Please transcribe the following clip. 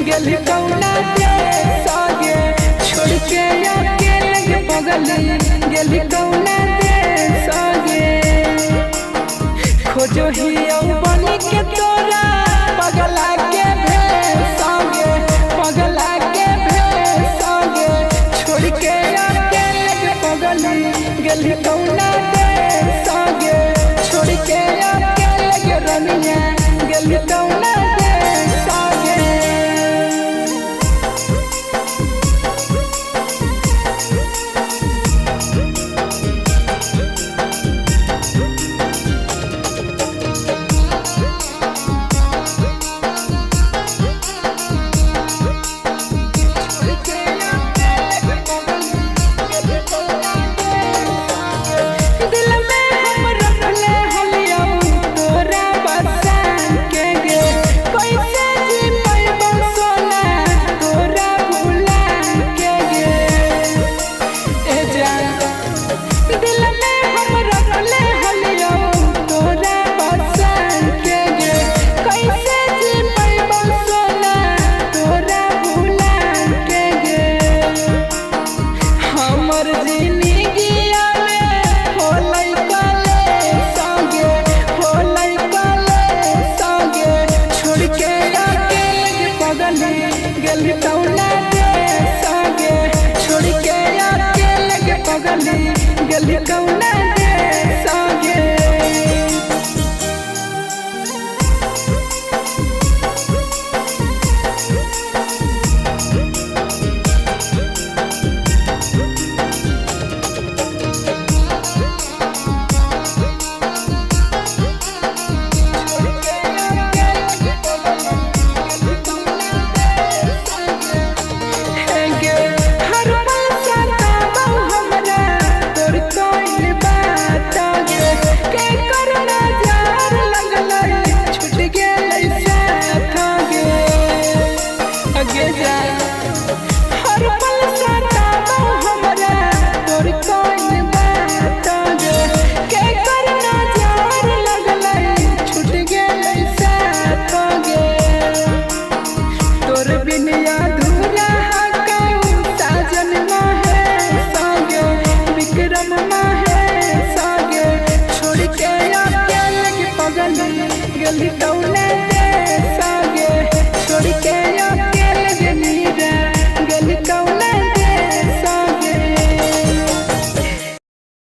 गेली कौना देश आगे छोड़ के अकेले के पगली गेली कौना देश आगे खोजो ही बनी के तोरा पगला के भेष आगे पगला के भेष आगे छोड़ के अकेले के पगली गेली कौना देश आगे छोड़ के अकेले के रनिया गेली कौना देश आगे। गेली कौना देश आगे छोड़ के अकेले के पगली गेली कौना देश आगे। हर पल सताबो हमरा तोर कोई बात गे के करना जार लगलै छूट गेलै साथ गे तोर बिन अधूरा कहू साजन माहे सागे विक्रम माहे सागे छोड़ के अकेले के पगली गेली कौना